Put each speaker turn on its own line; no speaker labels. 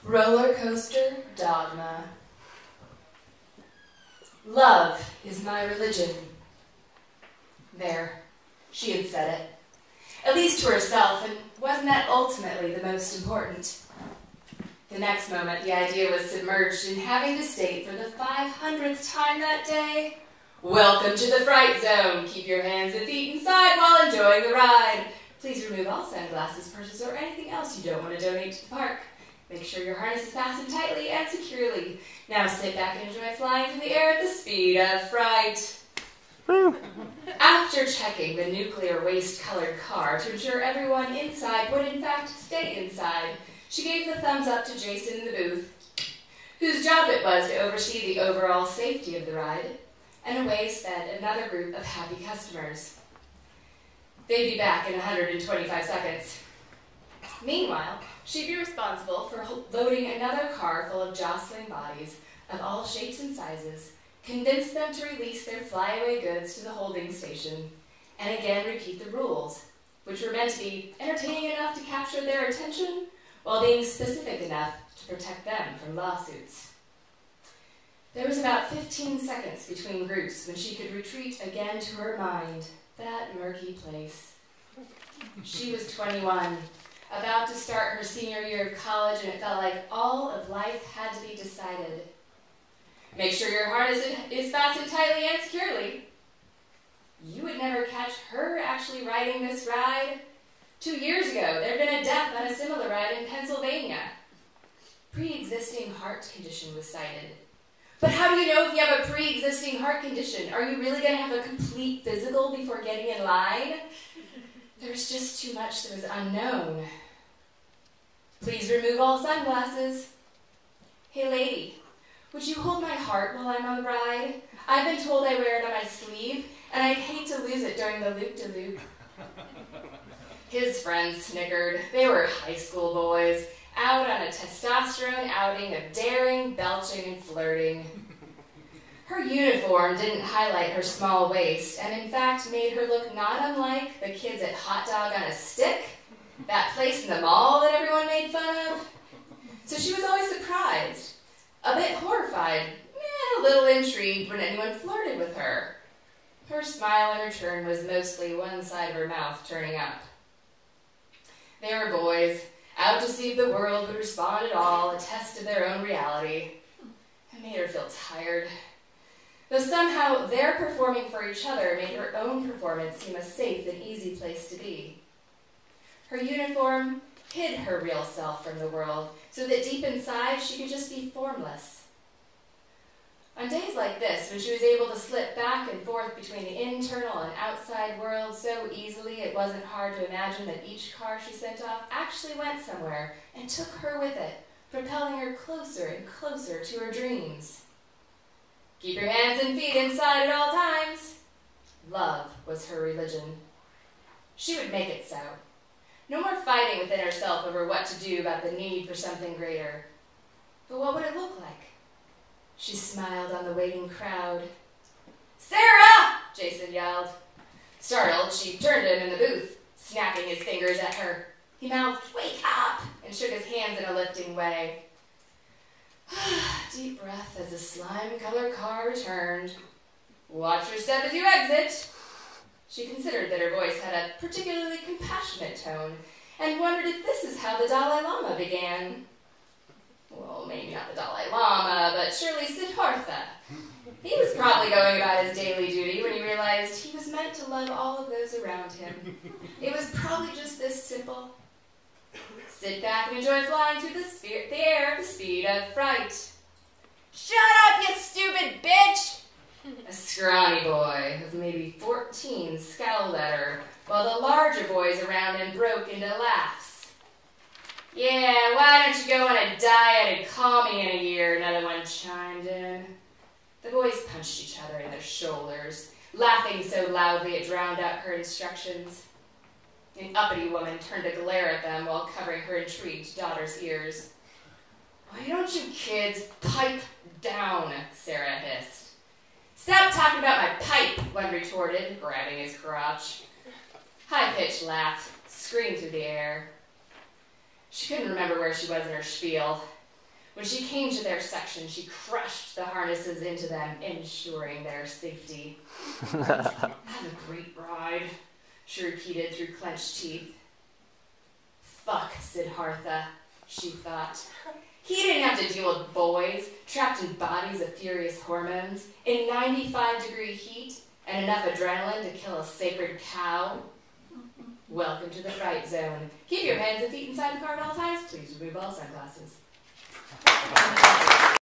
Roller coaster dogma. Love is my religion. There, she had said it. At least to herself, and wasn't that ultimately the most important? The next moment, the idea was submerged in having to state for the 500th time that day, "Welcome to the fright zone. Keep your hands and feet inside while enjoying the ride. Please remove all sunglasses, purses, or anything else you don't want to donate to the park. Make sure your harness is fastened tightly and securely. Now sit back and enjoy flying through the air at the speed of fright." After checking the nuclear waste-colored car to ensure everyone inside would in fact stay inside, she gave the thumbs up to Jason in the booth, whose job it was to oversee the overall safety of the ride, and away sped another group of happy customers. They'd be back in 125 seconds. Meanwhile, she'd be responsible for loading another car full of jostling bodies of all shapes and sizes, convince them to release their flyaway goods to the holding station, and again repeat the rules, which were meant to be entertaining enough to capture their attention while being specific enough to protect them from lawsuits. There was about 15 seconds between groups when she could retreat again to her mind, that murky place. She was 21, about to start her senior year of college, and it felt like all of life had to be decided. Make sure your harness is fastened tightly and securely. You would never catch her actually riding this ride. 2 years ago, there had been a death on a similar ride in Pennsylvania. Pre-existing heart condition was cited. But how do you know if you have a pre-existing heart condition? Are you really going to have a complete physical before getting in line? There's just too much that was unknown. Please remove all sunglasses. Hey lady, would you hold my heart while I'm on the ride? I've been told I wear it on my sleeve, and I'd hate to lose it during the loop-de-loop. His friends snickered. They were high school boys, out on a testosterone outing of daring, belching, and flirting. Her uniform didn't highlight her small waist, and in fact made her look not unlike the kids at Hot Dog on a Stick, that place in the mall that everyone made fun of. So she was always surprised, a bit horrified, and a little intrigued when anyone flirted with her. Her smile in return was mostly one side of her mouth turning up. They were boys, out to see if the world would respond at all, a test of their own reality. It made her feel tired. Though somehow their performing for each other made her own performance seem a safe and easy place to be. Her uniform hid her real self from the world, so that deep inside she could just be formless. On days like this, when she was able to slip back and forth between the internal and outside world so easily it wasn't hard to imagine that each car she sent off actually went somewhere and took her with it, propelling her closer and closer to her dreams. Keep your hands and feet inside at all times. Love was her religion. She would make it so. No more fighting within herself over what to do about the need for something greater. But what would it look like? She smiled on the waiting crowd. "Sarah!" Jason yelled. Startled, she turned to him in the booth, snapping his fingers at her. He mouthed, "Wake up!" and shook his hands in a lifting way. Deep breath as the slime-colored car returned. "Watch your step as you exit." She considered that her voice had a particularly compassionate tone and wondered if this is how the Dalai Lama began. Well, maybe not the Dalai Lama, but surely Siddhartha. He was probably going about his daily duty when he realized he was meant to love all of those around him. It was probably just this simple. Sit back and enjoy flying through the air at the speed of fright. "Shut up, you stupid bitch!" A scrawny boy of maybe 14 scowled at her, while the larger boys around him broke into laughs. "Yeah, why don't you go on a diet and call me in a year?" another one chimed in. The boys punched each other in their shoulders, laughing so loudly it drowned out her instructions. An uppity woman turned to glare at them while covering her intrigued daughter's ears. "Why don't you kids pipe down?" Sarah hissed. "Stop talking about my pipe," one retorted, grabbing his crotch. High-pitched laughs screamed through the air. She couldn't remember where she was in her spiel. When she came to their section, she crushed the harnesses into them, ensuring their safety. "Have a great ride," she repeated through clenched teeth. "Fuck Siddhartha," she thought. He didn't have to deal with boys trapped in bodies of furious hormones, in 95-degree heat, and enough adrenaline to kill a sacred cow. Welcome to the fright zone. Keep your hands and feet inside the car at all times. Please remove all sunglasses.